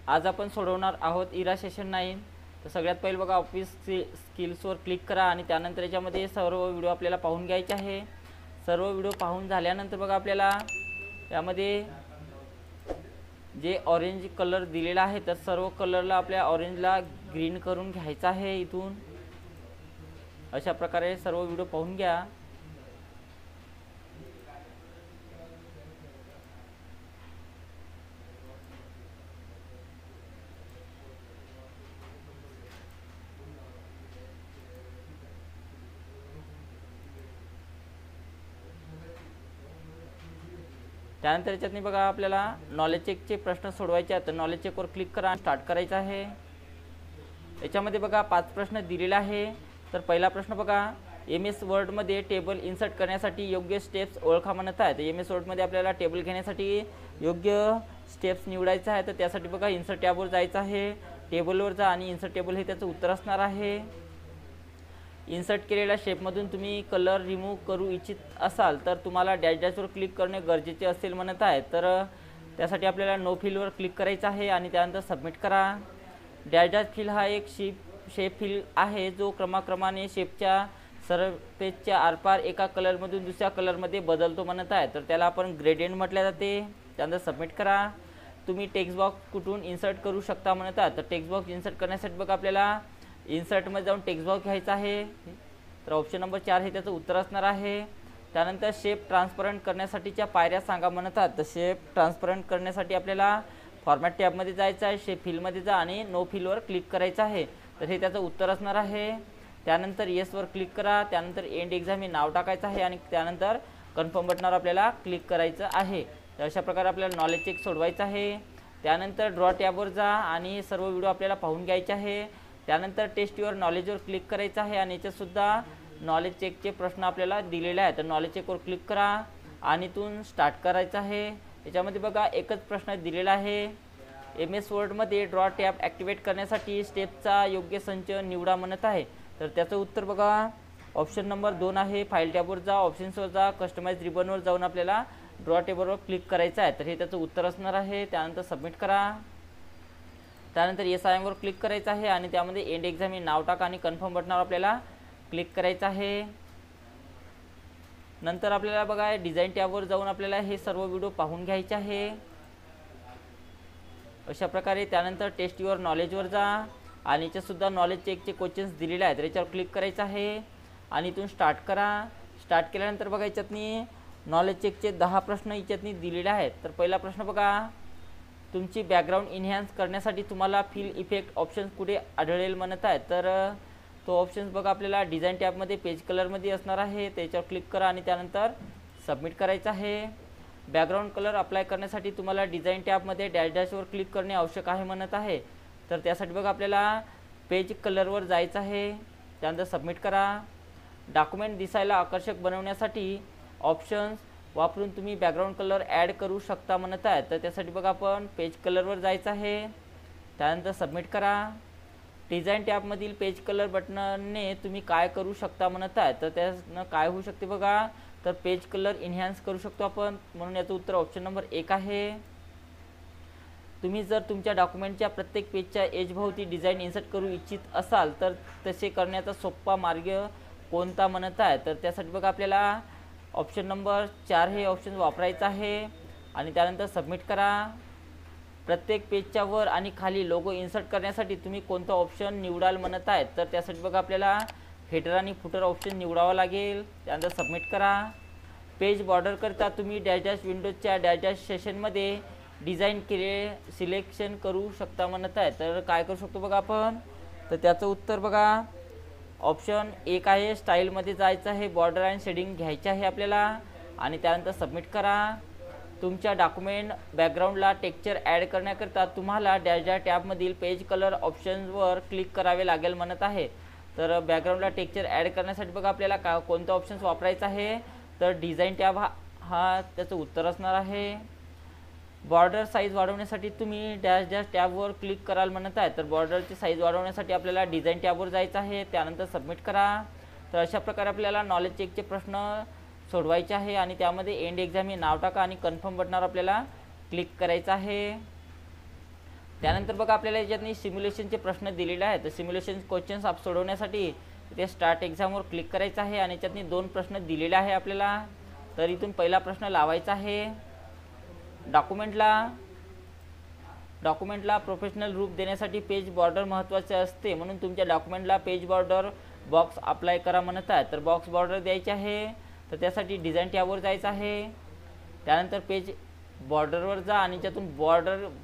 आज आपण सोडवणार आहोत इरा सेशन 9। तर सगळ्यात पहिले बघा ऑफिस स्किल्सवर क्लिक करा आणि त्यानंतर याच्यामध्ये सर्व व्हिडिओ आपल्याला पाहून घ्यायचे आहे। सर्व व्हिडिओ पाहून झाल्यानंतर बघा आपल्याला यामध्ये जे ऑरेंज कलर दिलेला आहे तर सर्व कलरला आपल्या ऑरेंजला ग्रीन करून घ्यायचा आहे। इथून अशा प्रकारे सर्व व्हिडिओ पाहून घ्या। त्यानंतर याच्यातनी बघा आपल्याला नॉलेज चेकचे प्रश्न सोडवायचे आहेत। तर नॉलेज चेकवर क्लिक करा आणि स्टार्ट करायचं आहे। याच्यामध्ये बघा 5 प्रश्न दिलेले आहे। तर पहिला प्रश्न बघा, MS वर्डमध्ये टेबल इन्सर्ट करण्यासाठी योग्य स्टेप्स ओळखा म्हणत आहे। तर MS वर्डमध्ये आपल्याला टेबल घेण्यासाठी योग्य स्टेप्स निवडायचं आहे। तर त्यासाठी बघा इन्सर्ट टॅबवर जायचं आहे, टेबलवर जा आणि इन्सर्ट टेबल हे त्याचं उत्तर असणार आहे। इन्सर्ट केलेल्या शेपमधून तुम्ही कलर रिमूव्ह करू इच्छित असाल तर तुम्हाला डॅश डॅशवर क्लिक करणे गरजेचे असेल म्हणत आहे। तर त्यासाठी आपल्याला नो फिलवर क्लिक करायचं आहे आणि त्यानंतर सबमिट करा। डॅश डॅश फिल हा एक शेप फिल आहे जो क्रमाक्रमाने शेपच्या सरफेसच्या आरपार एका कलरमधून दुसऱ्या कलरमध्ये बदलतो म्हणत आहे। तर त्याला आपण ग्रेडियंट म्हटले जाते। त्यानंतर सबमिट करा। तुम्ही टेक्स्ट बॉक्स कुठून इन्सर्ट करू शकता म्हणत आहे। तर टेक्स्ट बॉक्स इन्सर्ट करण्यासाठी बघा आपल्याला इन्सर्टमध्ये जाऊन टेक्स्ट बॉक्स घ्यायचा आहे। तर ऑप्शन नंबर 4 हे त्याचं उत्तर असणार आहे। त्यानंतर शेप ट्रान्सपरंट करण्यासाठीच्या पायऱ्या सांगा म्हणतात। तर शेप ट्रान्सपरंट करण्यासाठी आपल्याला फॉर्मॅट टॅबमध्ये जायचं आहे, शेप फिलमध्ये जा आणि नो फिलवर क्लिक करायचं आहे। तर हे त्याचं उत्तर असणार आहे। त्यानंतर येसवर क्लिक करा, त्यानंतर एंड एक्झाम हे नाव टाकायचं आहे आणि त्यानंतर कन्फर्म बटनावर आपल्याला क्लिक करायचं आहे। तर अशा प्रकारे आपल्याला नॉलेज चेक सोडवायचं आहे। त्यानंतर ड्रॉ टॅबवर जा आणि सर्व व्हिडिओ आपल्याला पाहून घ्यायचे आहे। त्यानंतर टेस्ट युअर नॉलेजवर क्लिक करायचं आहे आणि याच्यातसुद्धा नॉलेज चेकचे प्रश्न आपल्याला दिलेले आहेत। तर नॉलेज चेकवर क्लिक करा आणि इथून स्टार्ट करायचं आहे। याच्यामध्ये बघा एकच प्रश्न दिलेला आहे, MS वर्डमध्ये ड्रॉ टॅब ॲक्टिवेट करण्यासाठी स्टेपचा योग्य संच निवडा म्हणत आहे। तर त्याचं उत्तर बघा ऑप्शन नंबर 2 आहे। फाईल टॅबवर जा, ऑप्शन्सवर जा, कस्टमाइज रिबनवर जाऊन आपल्याला ड्रॉ टेबलवर क्लिक करायचं आहे। तर हे त्याचं उत्तर असणार आहे। त्यानंतर सबमिट करा। त्यानंतर येस आय एमवर क्लिक करायचं आहे आणि त्यामध्ये एंड एक्झाम हे नाव टाका आणि कन्फर्म बटनावर आपल्याला क्लिक करायचं आहे। नंतर आपल्याला बघा डिझाईन टॅबवर जाऊन आपल्याला हे सर्व व्हिडिओ पाहून घ्यायचे आहे अशा प्रकारे। त्यानंतर टेस्ट युअर नॉलेजवर जा आणि याच्यातसुद्धा नॉलेज चेकचे क्वेश्चन्स दिलेले आहेत। तर याच्यावर क्लिक करायचं आहे आणि इथून स्टार्ट करा। स्टार्ट केल्यानंतर बघा याच्यातनी नॉलेज चेकचे 10 प्रश्न याच्यातनी दिलेले आहेत। तर पहिला प्रश्न बघा, तुमची बॅकग्राऊंड इन्हॅन्स करण्यासाठी तुम्हाला फिल इफेक्ट ऑप्शन्स कुठे आढळेल म्हणत आहे। तर तो ऑप्शन्स बघा आपल्याला डिझाईन टॅबमध्ये पेज कलरमध्ये असणार आहे। त्याच्यावर क्लिक करा आणि त्यानंतर सबमिट करायचं आहे। बॅकग्राऊंड कलर अप्लाय करण्यासाठी तुम्हाला डिझाईन टॅबमध्ये डॅश डॅशवर क्लिक करणे आवश्यक आहे म्हणत आहे। तर त्यासाठी बघा आपल्याला पेज कलरवर जायचं आहे, त्यानंतर सबमिट करा। डॉक्युमेंट दिसायला आकर्षक बनवण्यासाठी ऑप्शन्स वापरून तुम्ही बॅकग्राऊंड कलर ॲड करू शकता म्हणत आहे। तर त्यासाठी बघा आपण पेज कलरवर जायचं आहे, त्यानंतर सबमिट करा। डिझाईन टॅबमधील पेज कलर बटनाने तुम्ही काय करू शकता म्हणत आहे। तर त्यानं काय होऊ शकते बघा, तर पेज कलर इन्हॅन्स करू शकतो आपण, म्हणून याचं उत्तर ऑप्शन नंबर 1 आहे। तुम्ही जर तुमच्या डॉक्युमेंटच्या प्रत्येक पेजच्या एजभोवती डिझाईन इन्सर्ट करू इच्छित असाल तर तसे करण्याचा सोपा मार्ग कोणता म्हणत आहे। तर त्यासाठी बघा आपल्याला ऑप्शन नंबर 4 हे ऑप्शन वापरायचं आहे आणि त्यानंतर सबमिट करा। प्रत्येक पेजच्या वर आणि खाली लोगो इन्सर्ट करण्यासाठी तुम्ही कोणता ऑप्शन निवडाल म्हणत आहे। तर त्यासाठी बघा आपल्याला हेडर आणि फुटर ऑप्शन निवडावा लागेल, त्यानंतर सबमिट करा। पेज बॉर्डर करता तुम्ही डॅश डॅश विंडोजच्या डॅश डॅश सेशनमध्ये डिझाईन सिलेक्शन करू शकता म्हणत आहे। तर काय करू शकतो बघा आपण, तर त्याचं उत्तर बघा ऑप्शन 1 आहे। स्टाईलमध्ये जायचं आहे, बॉर्डर अँड शेडिंग घ्यायचे आहे आपल्याला आणि त्यानंतर सबमिट करा। तुमच्या डॉक्युमेंट बॅकग्राऊंडला टेक्स्चर ॲड करण्याकरता तुम्हाला डॅश डॅश टॅबमधील पेज कलर ऑप्शनवर क्लिक करावे लागेल म्हणत आहे। तर बॅकग्राऊंडला टेक्स्चर ॲड करण्यासाठी बघा आपल्याला कोणता ऑप्शन्स वापरायचा आहे, तर डिझाईन टॅब हा त्याचं उत्तर असणार आहे। बॉर्डर साईज वाढवण्यासाठी तुम्ही डॅश डॅश टॅबवर क्लिक कराल म्हणत आहे। तर बॉर्डरची साईज वाढवण्यासाठी आपल्याला डिझाईन टॅबवर जायचं आहे, त्यानंतर सबमिट करा। तर अशा प्रकारे आपल्याला नॉलेज चेकचे प्रश्न सोडवायचे आहे आणि त्यामध्ये एंड एक्झाम हे नाव टाका आणि कन्फर्म बटनावर आपल्याला क्लिक करायचं आहे। त्यानंतर बघा आपल्याला याच्यातनी सिम्युलेशनचे प्रश्न दिलेले आहेत. तर सिम्युलेशन क्वेश्चन्स आप सोडवण्यासाठी इथे स्टार्ट एक्झामवर क्लिक करायचं आहे आणि याच्यातनी 2 प्रश्न दिलेले आहे आपल्याला. तर इथून पहिला प्रश्न लावायचा आहे. डॉक्युमेंटला प्रोफेशनल रूप देण्यासाठी पेज बॉर्डर महत्त्वाचे असते, म्हणून तुमच्या डॉक्युमेंटला पेज बॉर्डर बॉक्स अप्लाय करा म्हणत आहे. तर बॉक्स बॉर्डर द्यायचे आहे. तर त्यासाठी डिझाईन टॅबवर जायचं आहे. त्यानंतर पेज बॉर्डरवर जा आणि त्यातून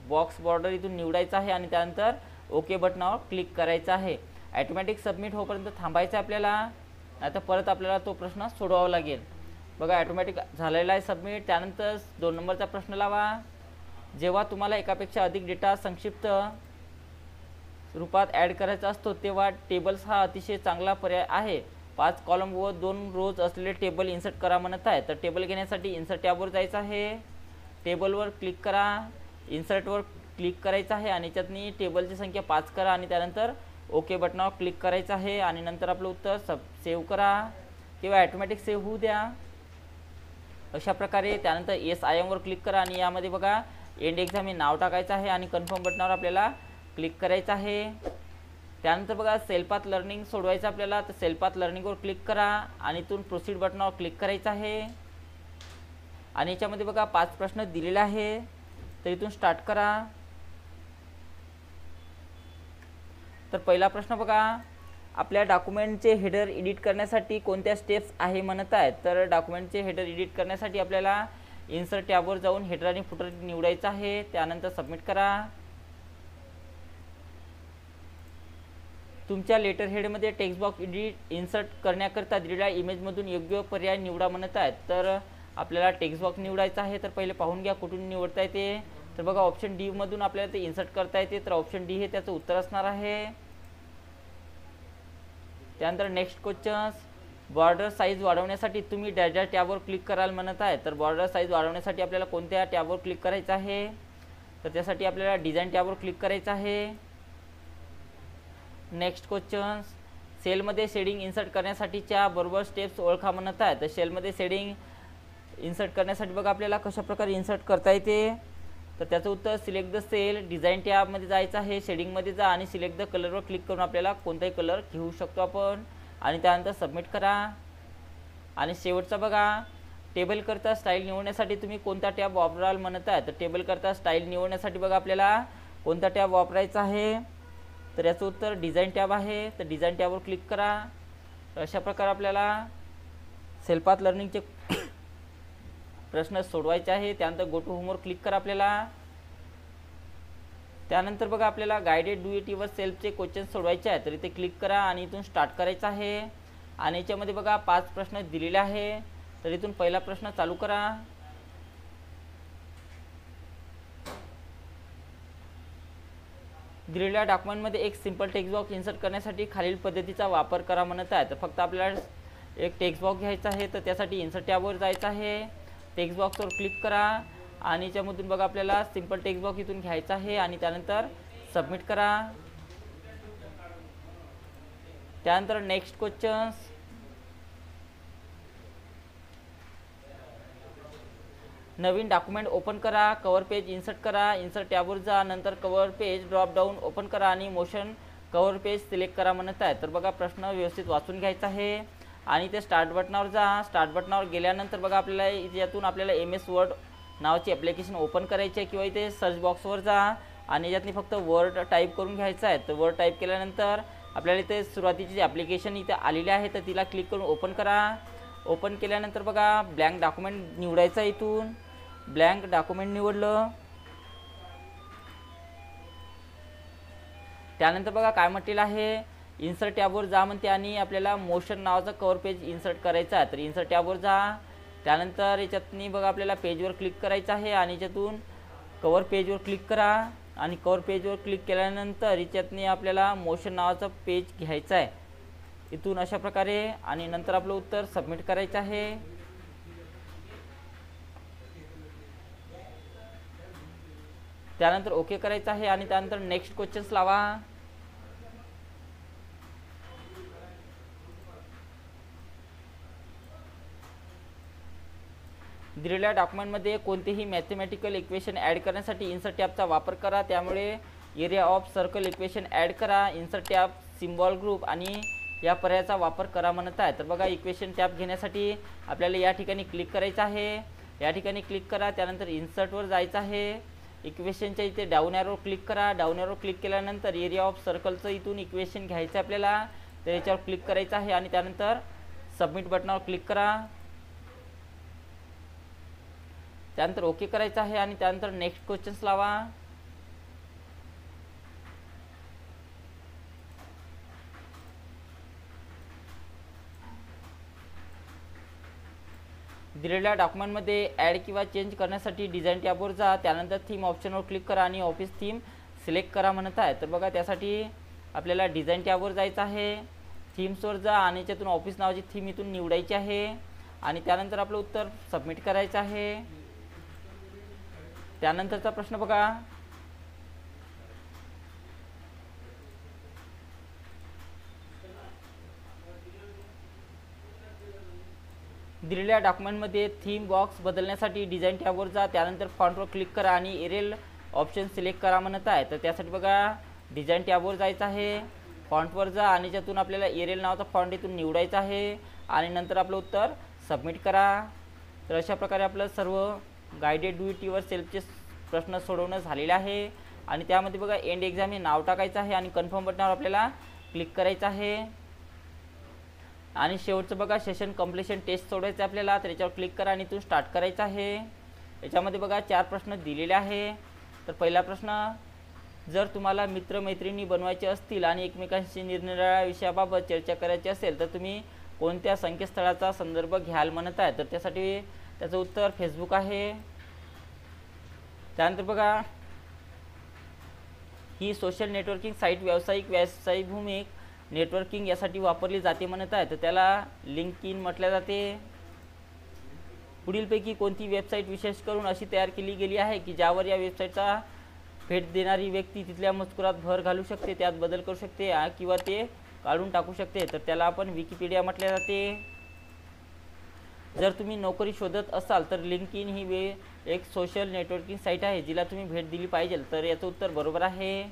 बॉक्स बॉर्डर इथून निवडायचं आहे आणि त्यानंतर ओके बटनावर क्लिक करायचं आहे. ॲटोमॅटिक सबमिट होईपर्यंत थांबायचं आहे आपल्याला, आता परत आपल्याला तो प्रश्न सोडवावा लागेल. बघा ॲटोमॅटिक झालेला आहे सबमिट. त्यानंतर 2 नंबरचा प्रश्न लावा. जेव्हा तुम्हाला एकापेक्षा अधिक डेटा संक्षिप्त रूपात ॲड करायचा असतो तेव्हा टेबल्स हा अतिशय चांगला पर्याय आहे. 5 कॉलम व 2 रोज असलेले टेबल इन्सर्ट करा म्हणत आहे. तर टेबल घेण्यासाठी इन्सर्ट टॅबवर जायचं आहे. टेबलवर क्लिक करा, इन्सर्टवर क्लिक करायचं आहे आणि याच्यातनी टेबलची संख्या 5 करा आणि त्यानंतर ओके बटनावर क्लिक करायचं आहे आणि नंतर आपलं उत्तर सेव्ह करा किंवा ॲटोमॅटिक सेव्ह होऊ द्या अशा प्रकारे. त्यानंतर SIM वर क्लिक करा आणि यामध्ये बघा एंड एक्झाम हे नाव टाकायचं आहे आणि कन्फर्म बटनावर आपल्याला क्लिक करायचं आहे. त्यानंतर बघा सेल्फ लर्निंग सोडवायचं आपल्याला. तर सेल्फ लर्निंगवर क्लिक करा आणि इथून प्रोसीड बटनावर क्लिक करायचं आहे आणि याच्यामध्ये बघा 5 प्रश्न दिलेले आहे. तर इथून स्टार्ट करा. तर पहिला प्रश्न बघा, आपल्या डॉक्युमेंटचे हेडर एडिट करण्यासाठी कोणत्या स्टेप्स आहे म्हणत आहेत. तर डॉक्युमेंटचे हेडर एडिट करण्यासाठी आपल्याला इन्सर्ट टॅबवर जाऊन हेडर आणि फुटर निवडायचं आहे. त्यानंतर सबमिट करा. तुमच्या लेटर हेडमध्ये टेक्स्ट बॉक्स इन्सर्ट करण्याकरता दिलेल्या इमेजमधून योग्य पर्याय निवडा म्हणत आहेत. तर आपल्याला टेक्स्ट बॉक्स निवडायचा आहे. तर पहिले पाहून घ्या कुठून निवडता येते. तर बघा ऑप्शन डी मधून आपल्याला ते इन्सर्ट करता येते. तर ऑप्शन डी हे त्याचं उत्तर असणार आहे. त्यानंतर नेक्स्ट क्वेश्चन्स, बॉर्डर साईज वाढवण्यासाठी तुम्ही डॅशडॅश टॅबवर क्लिक कराल म्हणत आहे. तर बॉर्डर साईज वाढवण्यासाठी आपल्याला कोणत्या टॅबवर क्लिक करायचं आहे. तर त्यासाठी आपल्याला डिझाईन टॅबवर क्लिक करायचं आहे. नेक्स्ट क्वेश्चन्स, सेलमध्ये शेडिंग इन्सर्ट करण्यासाठीच्या बरोबर स्टेप्स ओळखा म्हणत आहे. तर सेलमध्ये शेडिंग इन्सर्ट करण्यासाठी बघा आपल्याला कशा प्रकारे इन्सर्ट करता येते. तर त्याचं उत्तर सिलेक्ट द सेल, डिझाईन टॅबमध्ये जायचं आहे, शेडिंगमध्ये जा आणि सिलेक्ट द कलरवर क्लिक करून आपल्याला कोणताही कलर घेऊ शकतो आपण आणि त्यानंतर सबमिट करा. आणि शेवटचा बघा, टेबल करता स्टाईल निवडण्यासाठी तुम्ही कोणता टॅब वापराल म्हणत आहे. तर टेबल करता स्टाईल निवडण्यासाठी बघा आपल्याला कोणता टॅब वापरायचा आहे. तर याचं उत्तर डिझाईन टॅब आहे. तर डिझाईन टॅबवर क्लिक करा. अशा प्रकारे आपल्याला सेल्फ लर्निंगचे प्रश्न सोडवायचे आहे. त्यानंतर गो टू होमवर क्लिक करा आपल्याला. त्यानंतर बघा आपल्याला गायडेड डू इट युअर सेल्फचे क्वेश्चन सोडवायचे आहे. तर इथे क्लिक करा आणि इथून स्टार्ट करायचं आहे आणि याच्यामध्ये बघा 5 प्रश्न दिलेले आहे. तर इथून पहिला प्रश्न चालू करा. दिलेल्या डॉक्युमेंटमध्ये एक सिंपल टेक्स्ट बॉक्स इन्सर्ट करण्यासाठी खालील पद्धतीचा वापर करा म्हणत आहे. तर फक्त आपल्याला एक टेक्स्ट बॉक्स घ्यायचा आहे. तर त्यासाठी इन्सर्ट टॅबवर जायचं आहे. टेक्स्ट बॉक्सवर क्लिक करा आणि याच्यामधून बघा आपल्याला सिंपल टेक्स्ट बॉक्स इथून घ्यायचा आहे आणि त्यानंतर सबमिट करा. त्यानंतर नेक्स्ट क्वेश्चन्स, नवीन डॉक्युमेंट ओपन करा, कव्हर पेज इन्सर्ट करा, इन्सर्ट टॅबवर जा, नंतर cover page drop down open करा आणि मोशन कव्हर पेज सिलेक्ट करा म्हणत आहे. तर बघा प्रश्न व्यवस्थित वाचून घ्यायचा आहे आणि ते स्टार्ट बटनावर जा. स्टार्ट बटनावर गेल्यानंतर बघा आपल्याला यातून आपल्याला MS वर्ड नावाची ॲप्लिकेशन ओपन करायची आहे किंवा इथे सर्च बॉक्सवर जा आणि यातनी फक्त वर्ड टाईप करून घ्यायचं आहे. तर वर्ड टाईप केल्यानंतर आपल्याला इथे सुरुवातीची जी ॲप्लिकेशन इथे आलेली आहे तर तिला क्लिक करून ओपन करा. ओपन केल्यानंतर बघा ब्लँक डॉक्युमेंट निवडायचं आहे. इथून ब्लँक डॉक्युमेंट निवडलं. त्यानंतर बघा काय म्हटलेलं आहे, इन्सर्ट टॅबवर जा म्हणते आणि आपल्याला मोशन नावाचं कव्हर पेज इन्सर्ट करायचं आहे. तर इन्सर्ट टॅबवर जा. त्यानंतर याच्यातनी बघा आपल्याला पेजवर क्लिक करायचं आहे आणि याच्यातून कव्हर पेजवर क्लिक करा आणि कव्हर पेजवर क्लिक केल्यानंतर याच्यातनी आपल्याला मोशन नावाचं पेज घ्यायचं आहे इथून अशा प्रकारे आणि नंतर आपलं उत्तर सबमिट करायचं आहे. त्यानंतर ओके करायचं आहे आणि त्यानंतर नेक्स्ट क्वेश्चन्स लावा. दिलेल्या डॉक्युमेंटमध्ये कोणतेही मॅथमॅटिकल इक्वेशन ॲड करण्यासाठी इन्सर्ट टॅबचा वापर करा. त्यामुळे area of circle equation add करा, इन्सर्ट टॅब सिम्बॉल ग्रुप आणि या पर्यायाचा वापर करा म्हणत आहे. तर बघा इक्वेशन टॅब घेण्यासाठी आपल्याला या ठिकाणी क्लिक करायचं आहे. या ठिकाणी क्लिक करा, त्यानंतर इन्सर्टवर जायचं आहे. इक्वेशनच्या इथे डाऊन ॲरो क्लिक करा. डाऊन ॲरो क्लिक केल्यानंतर एरिया ऑफ सर्कलचं इथून इक्वेशन घ्यायचं आहे आपल्याला, तर याच्यावर क्लिक करायचं आहे आणि त्यानंतर सबमिट बटनावर क्लिक करा. त्यानंतर ओके करायचं आहे आणि त्यानंतर नेक्स्ट क्वेश्चन्स लावा. दिलेल्या डॉक्युमेंटमध्ये ॲड किंवा चेंज करण्यासाठी डिझाईन टॅबवर जा, त्यानंतर थीम ऑप्शनवर क्लिक करा आणि ऑफिस थीम सिलेक्ट करा म्हणत आहे. तर बघा त्यासाठी आपल्याला डिझाईन टॅबवर जायचं आहे. थीम्सवर जा आणि त्यातून ऑफिस नावाची थीम इथून निवडायची आहे आणि त्यानंतर आपलं उत्तर सबमिट करायचं आहे. त्यानंतरचा प्रश्न बघा. दिलेल्या डॉक्युमेंटमध्ये थीम बॉक्स बदलण्यासाठी डिझाईन टॅबवर जा, त्यानंतर फॉन्टवर क्लिक करा आणि एरियल ऑप्शन सिलेक्ट करा म्हणत आहे. तर त्यासाठी बघा डिझाईन टॅबवर जायचं आहे. फॉन्टवर जा आणि त्यातून आपल्याला एरियल नावाचा फॉन्ट इथून निवडायचा आहे आणि नंतर आपलं उत्तर सबमिट करा. तर अशा प्रकारे आपलं सर्व गायडेड डू इट युअर सेल्फचे प्रश्न सोडवणं झालेले आहे आणि त्यामध्ये बघा एंड एक्झाम हे नाव टाकायचं आहे आणि कन्फर्म बटनावर आपल्याला क्लिक करायचं आहे आणि शेवटचं बघा सेशन कंप्लीशन टेस्ट सोडवायचं आहे आपल्याला. तर याच्यावर क्लिक करा आणि इथून स्टार्ट करायचं आहे. याच्यामध्ये बघा 4 प्रश्न दिलेले आहे. तर पहिला प्रश्न, जर तुम्हाला मित्रमैत्रिणी बनवायचे असतील आणि एकमेकांशी निरनिराळ्या विषयाबाबत चर्चा करायची असेल तर तुम्ही कोणत्या संकेतस्थळाचा संदर्भ घ्याल म्हणत आहे. तर त्यासाठी त्याचं उत्तर फेसबुक आहे. त्यानंतर बघा ही सोशल नेटवर्किंग साईट व्यावसायिक भूमिक नेटवर्किंग यासाठी वापरली जाते म्हणत आहे. तर त्याला लिंक्डइन म्हटले जाते. पुढीलपैकी कोणती वेबसाईट विशेष करून अशी तयार केली गेली आहे की ज्यावर या वेबसाईटचा भेट देणारी व्यक्ती तिथल्या मजकुरात भर घालू शकते, त्यात बदल करू शकते किंवा ते काढून टाकू शकते. तर त्याला आपण विकिपीडिया म्हटले जाते. जर तुम्ही नोकरी शोधत असाल तर लिंक्डइन ही एक सोशल नेटवर्किंग साईट आहे जिला तुम्ही भेट दिली पाहिजे. तर याचं उत्तर बरोबर आहे.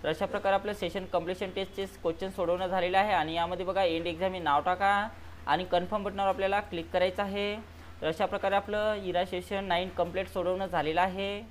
तर अशा प्रकारे आपलं सेशन कंप्लीशन टेस्टचे क्वेश्चन सोडवणं झालेलं आहे आणि यामध्ये बघा एंड एक्झाम हे नाव टाका आणि कन्फर्म बटनावर आपल्याला क्लिक करायचं आहे. तर अशा प्रकारे आपलं इरा सेशन 9 कंप्लीट सोडवणं झालेलं आहे.